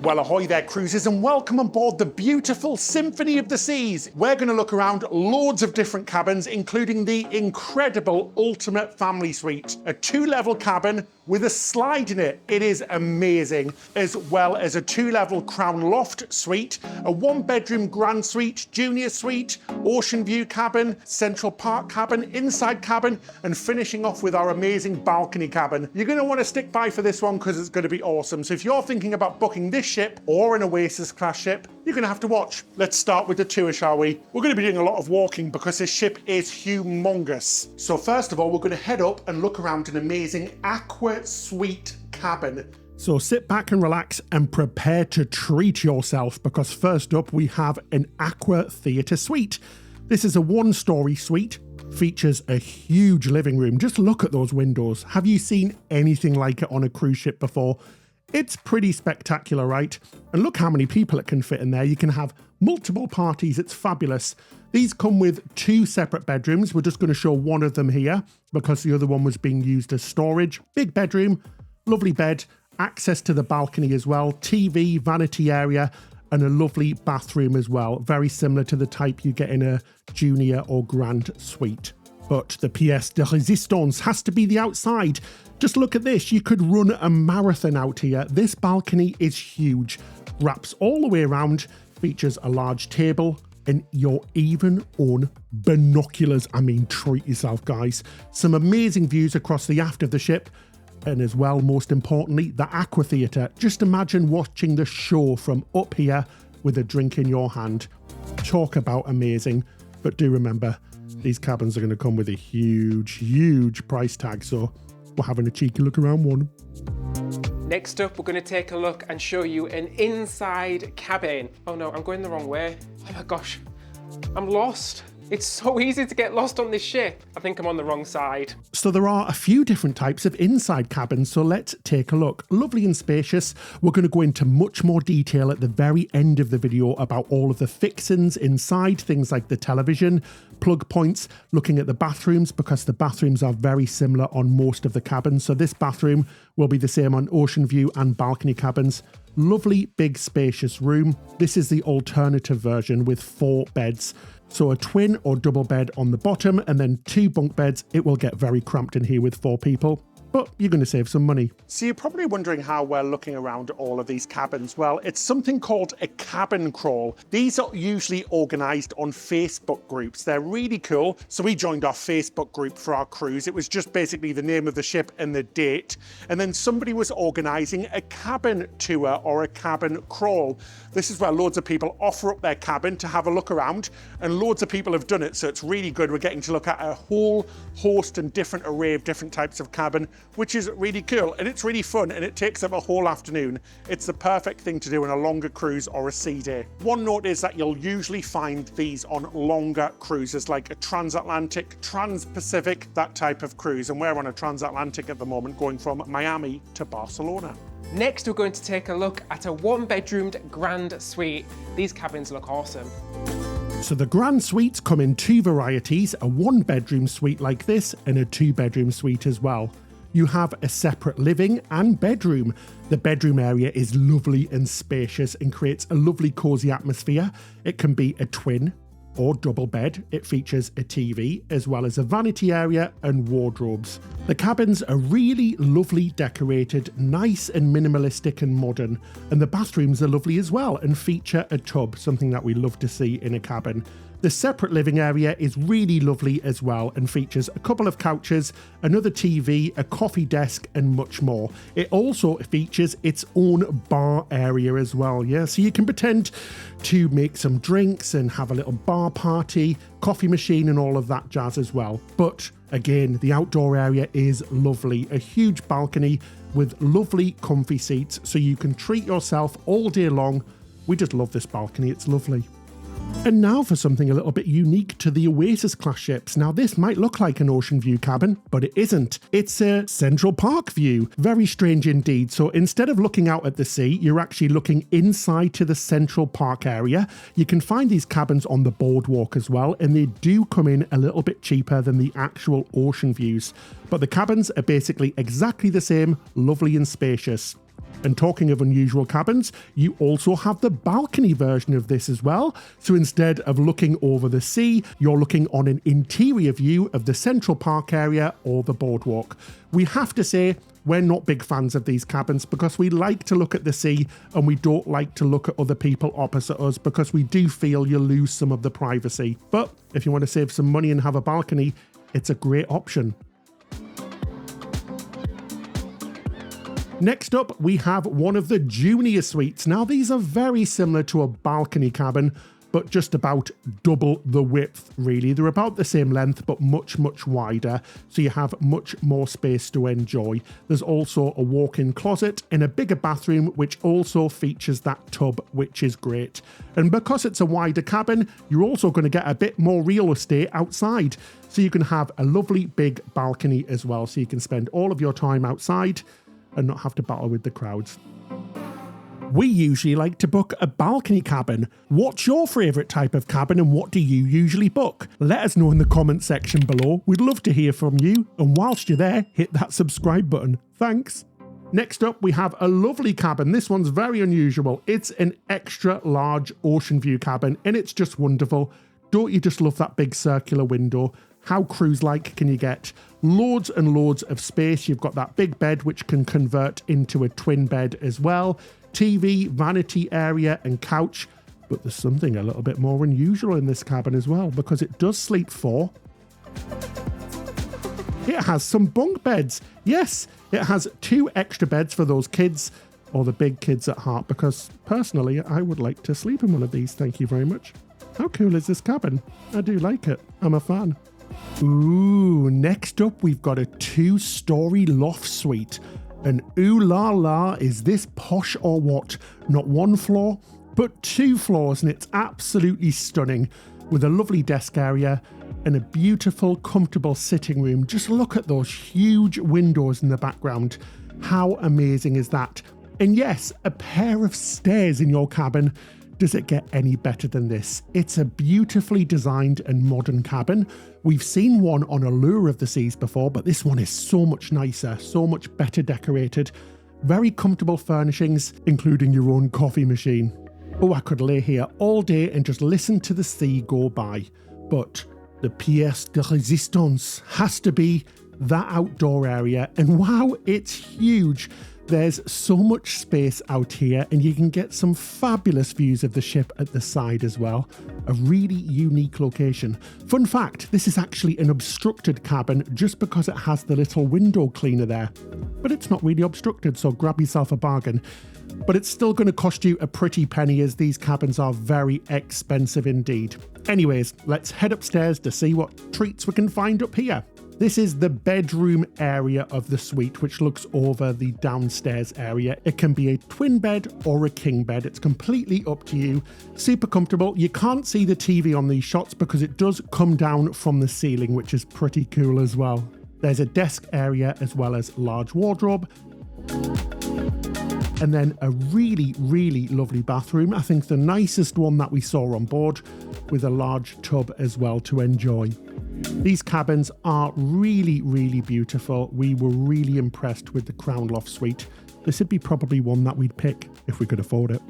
Well, ahoy there, cruisers, and welcome on board the beautiful Symphony of the Seas. We're going to look around loads of different cabins, including the incredible Ultimate Family Suite, a 2-level cabin with a slide in it. It is amazing, as well as a 2-level Crown Loft Suite, a 1-bedroom Grand Suite, Junior Suite, Ocean View cabin, Central Park cabin, Inside cabin, and finishing off with our amazing balcony cabin. You're going to want to stick by for this one because it's going to be awesome. So if you're thinking about booking this ship or an Oasis class ship, you're going to have to watch. Let's start with the tour, shall we? We're going to be doing a lot of walking because this ship is humongous. So first of all, we're going to head up and look around an amazing Aqua Suite cabin. So sit back and relax and prepare to treat yourself, because first up we have an Aqua Theatre Suite. This is a 1-story suite, features a huge living room. Just look at those windows. Have you seen anything like it on a cruise ship before? It's pretty spectacular, right? And look how many people it can fit in there. You can have multiple parties. It's fabulous. These come with 2 separate bedrooms. We're just going to show one of them here because the other one was being used as storage. Big bedroom, lovely bed, access to the balcony as well, TV, vanity area, and a lovely bathroom as well. Very similar to the type you get in a junior or grand suite. But the pièce de résistance has to be the outside. Just look at this, you could run a marathon out here. This balcony is huge, wraps all the way around, features a large table, and you're even on binoculars. I mean, treat yourself, guys. Some amazing views across the aft of the ship, and as well, most importantly, the Aqua Theatre. Just imagine watching the show from up here with a drink in your hand. Talk about amazing, but do remember, these cabins are going to come with a huge price tag, so we're having a cheeky look around one. Next up, we're going to take a look and show you an inside cabin. Oh no, I'm going the wrong way. Oh my gosh, I'm lost. It's so easy to get lost on this ship. I think I'm on the wrong side. So there are a few different types of inside cabins, so let's take a look. Lovely and spacious. We're going to go into much more detail at the very end of the video about all of the fixings inside, things like the television, plug points, looking at the bathrooms, because the bathrooms are very similar on most of the cabins. So this bathroom will be the same on Ocean View and balcony cabins. Lovely, big, spacious room. This is the alternative version with 4 beds. So a twin or double bed on the bottom and then 2 bunk beds. It will get very cramped in here with 4 people, but you're going to save some money. So you're probably wondering how we're looking around all of these cabins. Well, it's something called a cabin crawl. These are usually organised on Facebook groups. They're really cool. So we joined our Facebook group for our cruise. It was just basically the name of the ship and the date. And then somebody was organising a cabin tour or a cabin crawl. This is where loads of people offer up their cabin to have a look around, and loads of people have done it. So it's really good. We're getting to look at a whole host and different array of different types of cabin, which is really cool, and it's really fun, and it takes up a whole afternoon. It's the perfect thing to do on a longer cruise or a sea day. One note is that you'll usually find these on longer cruises, like a transatlantic, trans-Pacific, that type of cruise, and we're on a transatlantic at the moment, going from Miami to Barcelona. Next, we're going to take a look at a 1-bedroomed Grand Suite. These cabins look awesome. So the Grand Suites come in 2 varieties, a 1-bedroom suite like this and a 2-bedroom suite as well. You have a separate living and bedroom. The bedroom area is lovely and spacious and creates a lovely cosy atmosphere. It can be a twin or double bed. It features a TV as well as a vanity area and wardrobes. The cabins are really lovely decorated, nice and minimalistic and modern, and the bathrooms are lovely as well and feature a tub, something that we love to see in a cabin. The separate living area is really lovely as well and features a couple of couches, another TV, a coffee desk and much more. It also features its own bar area as well, yeah? So you can pretend to make some drinks and have a little bar party, coffee machine and all of that jazz as well. But again, the outdoor area is lovely. A huge balcony with lovely comfy seats so you can treat yourself all day long. We just love this balcony, it's lovely. And now for something a little bit unique to the Oasis class ships. Now this might look like an Ocean View cabin, but it isn't. It's a Central Park view. Very strange indeed. So instead of looking out at the sea, you're actually looking inside to the Central Park area. You can find these cabins on the boardwalk as well, and they do come in a little bit cheaper than the actual ocean views. But the cabins are basically exactly the same, lovely and spacious. And talking of unusual cabins, you also have the balcony version of this as well. So instead of looking over the sea, you're looking on an interior view of the Central Park area or the boardwalk. We have to say, we're not big fans of these cabins because we like to look at the sea and we don't like to look at other people opposite us because we do feel you lose some of the privacy. But if you want to save some money and have a balcony, it's a great option. Next up, we have one of the junior suites. Now, these are very similar to a balcony cabin, but just about double the width, really. They're about the same length, but much, much wider, so you have much more space to enjoy. There's also a walk-in closet and a bigger bathroom, which also features that tub, which is great. And because it's a wider cabin, you're also going to get a bit more real estate outside. So you can have a lovely big balcony as well, so you can spend all of your time outside and not have to battle with the crowds. We usually like to book a balcony cabin. What's your favourite type of cabin and what do you usually book? Let us know in the comment section below. We'd love to hear from you. And whilst you're there, hit that subscribe button. Thanks. Next up, we have a lovely cabin. This one's very unusual. It's an extra large ocean view cabin and it's just wonderful. Don't you just love that big circular window? How cruise-like can you get? Loads and loads of space. You've got that big bed which can convert into a twin bed as well. TV, vanity area and couch. But there's something a little bit more unusual in this cabin as well because it does sleep 4. It has some bunk beds. Yes, it has 2 extra beds for those kids or the big kids at heart because personally I would like to sleep in one of these. Thank you very much. How cool is this cabin? I do like it. I'm a fan. Ooh, next up we've got a 2-story loft suite. And ooh la la, is this posh or what? Not 1 floor, but 2 floors, and it's absolutely stunning with a lovely desk area and a beautiful, comfortable sitting room. Just look at those huge windows in the background. How amazing is that? And yes, a pair of stairs in your cabin. Does it get any better than this? It's a beautifully designed and modern cabin. We've seen one on Allure of the Seas before, but this one is so much nicer, so much better decorated. Very comfortable furnishings, including your own coffee machine. Oh, I could lay here all day and just listen to the sea go by. But the pièce de résistance has to be that outdoor area. And wow, it's huge. There's so much space out here and you can get some fabulous views of the ship at the side as well. A really unique location. Fun fact, this is actually an obstructed cabin just because it has the little window cleaner there. But it's not really obstructed, so grab yourself a bargain. But it's still going to cost you a pretty penny as these cabins are very expensive indeed. Anyways, let's head upstairs to see what treats we can find up here. This is the bedroom area of the suite, which looks over the downstairs area. It can be a twin bed or a king bed. It's completely up to you. Super comfortable. You can't see the TV on these shots because it does come down from the ceiling, which is pretty cool as well. There's a desk area as well as large wardrobe. And then a really, really lovely bathroom. I think the nicest one that we saw on board, with a large tub as well to enjoy. These cabins are really, really beautiful. We were really impressed with the Crown Loft Suite. This would be probably one that we'd pick if we could afford it.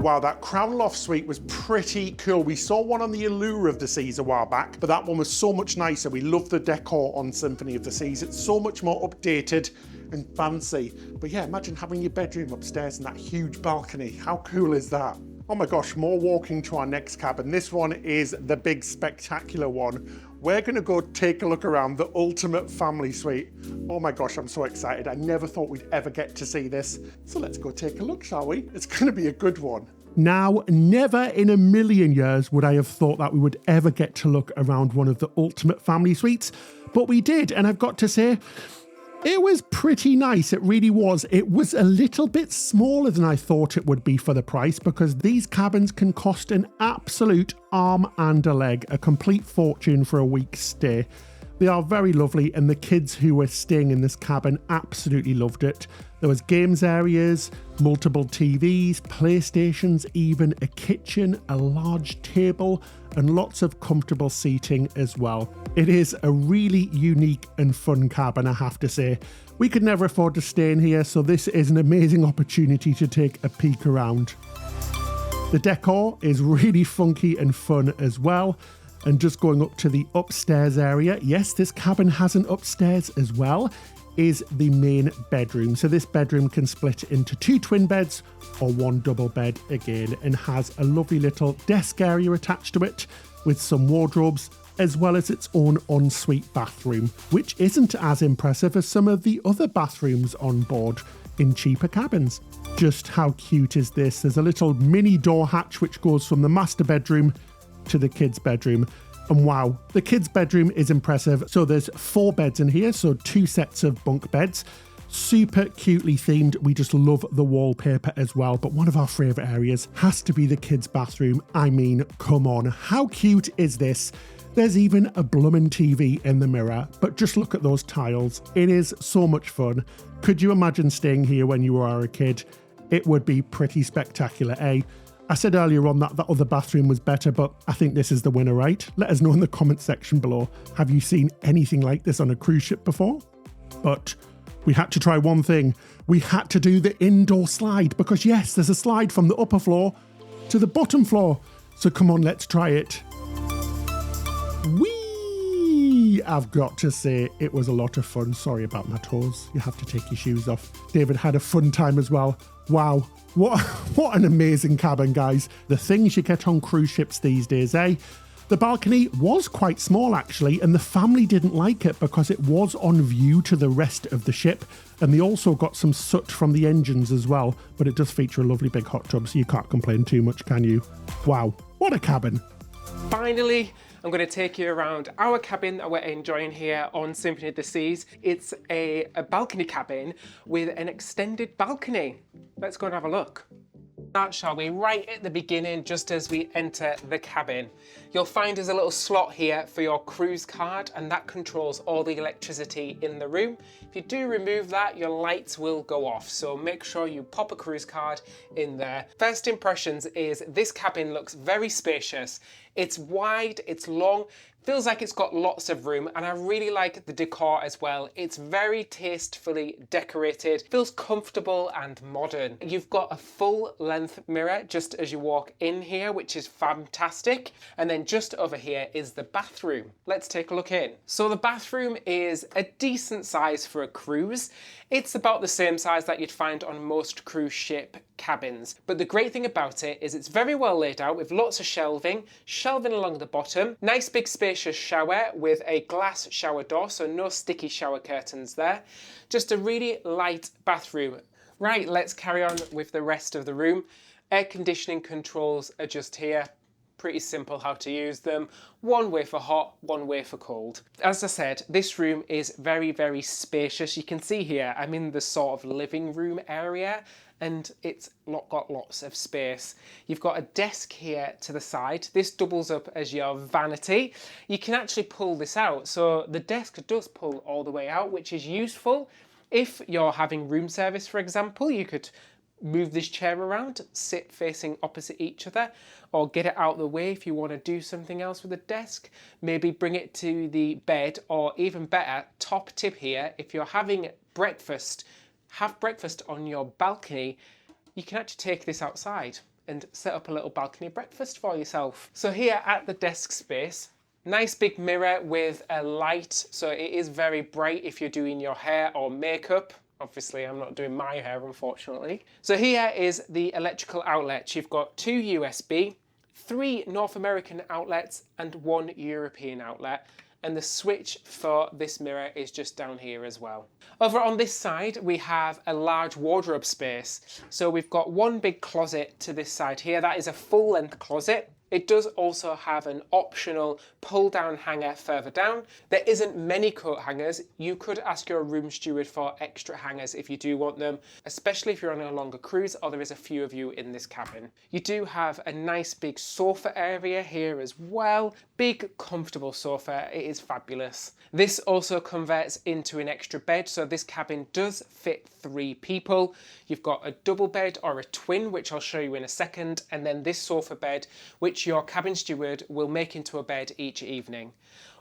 Wow, that Crown Loft Suite was pretty cool. We saw one on the Allure of the Seas a while back, but that one was so much nicer. We love the decor on Symphony of the Seas. It's so much more updated and fancy. But yeah, imagine having your bedroom upstairs and that huge balcony. How cool is that? Oh my gosh, more walking to our next cabin. This one is the big spectacular one. We're gonna go take a look around the ultimate family suite. Oh my gosh, I'm so excited. I never thought we'd ever get to see this. So let's go take a look, shall we? It's gonna be a good one. Now, never in a million years would I have thought that we would ever get to look around one of the ultimate family suites, but we did, and I've got to say, it was pretty nice, it really was. It was a little bit smaller than I thought it would be for the price because these cabins can cost an absolute arm and a leg, a complete fortune for a week's stay. They are very lovely and the kids who were staying in this cabin absolutely loved it. There was games areas, multiple TVs, PlayStations, even a kitchen, a large table, and lots of comfortable seating as well. It is a really unique and fun cabin, I have to say. We could never afford to stay in here, so this is an amazing opportunity to take a peek around. The decor is really funky and fun as well. And just going up to the upstairs area, yes, this cabin has an upstairs as well, is the main bedroom. So this bedroom can split into 2 twin beds or 1 double bed again, and has a lovely little desk area attached to it with some wardrobes, as well as its own ensuite bathroom, which isn't as impressive as some of the other bathrooms on board in cheaper cabins. Just how cute is this? There's a little mini door hatch which goes from the master bedroom to the kids' bedroom. And wow, the kids' bedroom is impressive. So there's 4 beds in here, so 2 sets of bunk beds. Super cutely themed. We just love the wallpaper as well. But one of our favourite areas has to be the kids' bathroom. I mean, come on, how cute is this? There's even a bloomin' TV in the mirror, but just look at those tiles. It is so much fun. Could you imagine staying here when you were a kid? It would be pretty spectacular, eh? I said earlier on that other bathroom was better, but I think this is the winner, right? Let us know in the comment section below. Have you seen anything like this on a cruise ship before? But we had to try one thing. We had to do the indoor slide, because yes, there's a slide from the upper floor to the bottom floor. So come on, let's try it. Whee! I've got to say, it was a lot of fun. Sorry about my toes. You have to take your shoes off. David had a fun time as well. Wow, what an amazing cabin, guys. The things you get on cruise ships these days, eh? The balcony was quite small actually, and the family didn't like it because it was on view to the rest of the ship, and they also got some soot from the engines as well, but it does feature a lovely big hot tub, so you can't complain too much, can you? Wow, what a cabin. Finally, I'm going to take you around our cabin that we're enjoying here on Symphony of the Seas. It's a balcony cabin with an extended balcony. Let's go and have a look. That, shall we? Right at the beginning, just as we enter the cabin, you'll find there's a little slot here for your cruise card, and that controls all the electricity in the room. If you do remove that, your lights will go off, so make sure you pop a cruise card in there. First impressions is this cabin looks very spacious. It's wide, it's long, feels like it's got lots of room, and I really like the decor as well. It's very tastefully decorated, feels comfortable and modern. You've got a full length mirror just as you walk in here, which is fantastic. And then just over here is the bathroom. Let's take a look in. So the bathroom is a decent size for a cruise. It's about the same size that you'd find on most cruise ship cabins. But the great thing about it is it's very well laid out with lots of shelving along the bottom. Nice big spacious shower with a glass shower door, so no sticky shower curtains there. Just a really light bathroom. Right, let's carry on with the rest of the room. Air conditioning controls are just here. Pretty simple how to use them. One way for hot, one way for cold. As I said, this room is very, very spacious. You can see here, I'm in the sort of living room area, and it's got lots of space. You've got a desk here to the side. This doubles up as your vanity. You can actually pull this out. So the desk does pull all the way out, which is useful. If you're having room service, for example, you could move this chair around, sit facing opposite each other, or get it out of the way if you want to do something else with the desk. Maybe bring it to the bed, or even better, top tip here, if you're having breakfast, have breakfast on your balcony, you can actually take this outside and set up a little balcony breakfast for yourself. So here at the desk space, nice big mirror with a light, so it is very bright if you're doing your hair or makeup. Obviously, I'm not doing my hair, unfortunately. So here is the electrical outlet. You've got 2 USB, 3 North American outlets, and 1 European outlet. And the switch for this mirror is just down here as well. Over on this side, we have a large wardrobe space. So we've got one big closet to this side here. That is a full-length closet. It does also have an optional pull-down hanger further down. There isn't many coat hangers. You could ask your room steward for extra hangers if you do want them, especially if you're on a longer cruise or there is a few of you in this cabin. You do have a nice big sofa area here as well. Big, comfortable sofa. It is fabulous. This also converts into an extra bed, so this cabin does fit 3 people. You've got a double bed or a twin, which I'll show you in a second, and then this sofa bed, which your cabin steward will make into a bed each evening.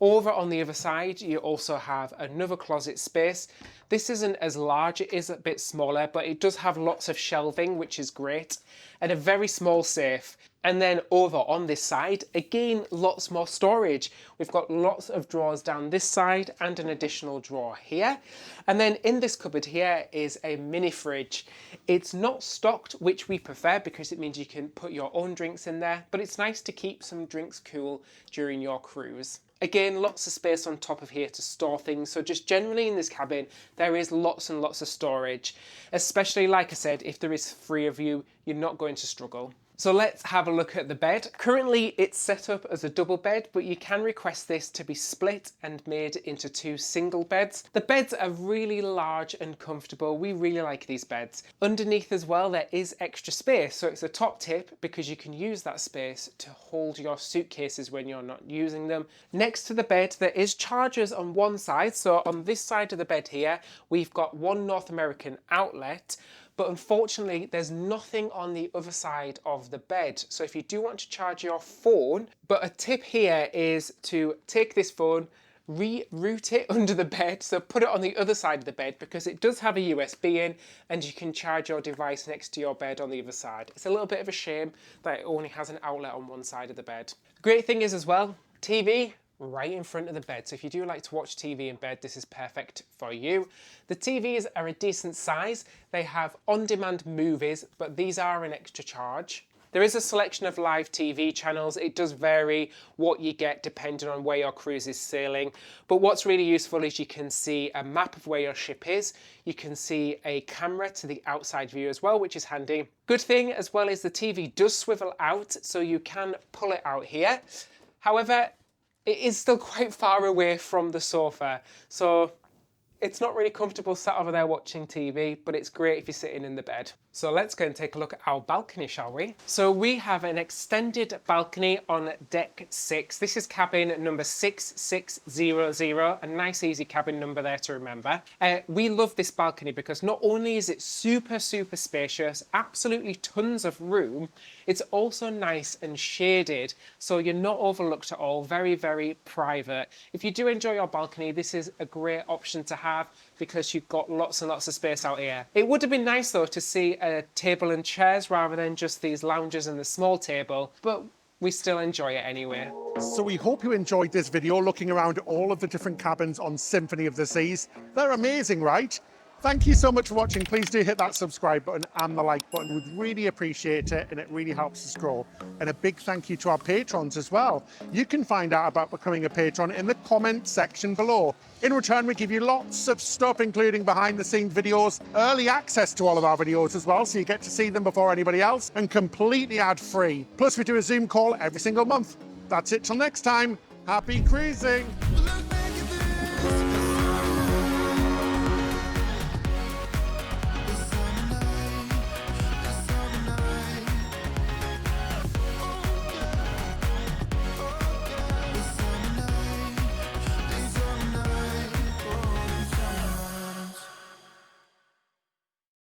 Over on the other side, you also have another closet space. This isn't as large, it is a bit smaller, but it does have lots of shelving, which is great, and a very small safe. And then over on this side, again, lots more storage. We've got lots of drawers down this side and an additional drawer here. And then in this cupboard here is a mini fridge. It's not stocked, which we prefer because it means you can put your own drinks in there, but it's nice to keep some drinks cool during your cruise. Again, lots of space on top of here to store things. So just generally in this cabin, there is lots and lots of storage, especially like I said, if there is 3 of you, you're not going to struggle. So let's have a look at the bed. Currently it's set up as a double bed, but you can request this to be split and made into 2 single beds. The beds are really large and comfortable. We really like these beds. Underneath as well, there is extra space. So it's a top tip because you can use that space to hold your suitcases when you're not using them. Next to the bed, there is chargers on one side. So on this side of the bed here, we've got one North American outlet, but unfortunately there's nothing on the other side of the bed. So if you do want to charge your phone, but a tip here is to take this phone, reroute it under the bed, so put it on the other side of the bed because it does have a USB in and you can charge your device next to your bed on the other side. It's a little bit of a shame that it only has an outlet on one side of the bed. The great thing is as well, TV right in front of the bed. So if you do like to watch TV in bed, this is perfect for you. The TVs are a decent size. They have on-demand movies, but these are an extra charge. There is a selection of live TV channels. It does vary what you get depending on where your cruise is sailing. But what's really useful is you can see a map of where your ship is. You can see a camera to the outside view as well, which is handy. Good thing as well is the TV does swivel out, so you can pull it out here. However, it is still quite far away from the sofa, so it's not really comfortable sat over there watching TV, but it's great if you're sitting in the bed. So let's go and take a look at our balcony, shall we? So we have an extended balcony on deck 6. This is cabin number 6600, a nice easy cabin number there to remember. We love this balcony because not only is it super spacious, absolutely tons of room, it's also nice and shaded, so you're not overlooked at all, very private. If you do enjoy your balcony, this is a great option to have because you've got lots and lots of space out here. It would have been nice though to see a table and chairs rather than just these lounges and the small table, but we still enjoy it anyway. So we hope you enjoyed this video looking around all of the different cabins on Symphony of the Seas. They're amazing, right? Thank you so much for watching. Please do hit that subscribe button and the like button. We'd really appreciate it and it really helps us grow. And a big thank you to our patrons as well. You can find out about becoming a patron in the comment section below. In return, we give you lots of stuff, including behind the scenes videos, early access to all of our videos as well, so you get to see them before anybody else, and completely ad free. Plus we do a Zoom call every single month. That's it till next time. Happy cruising.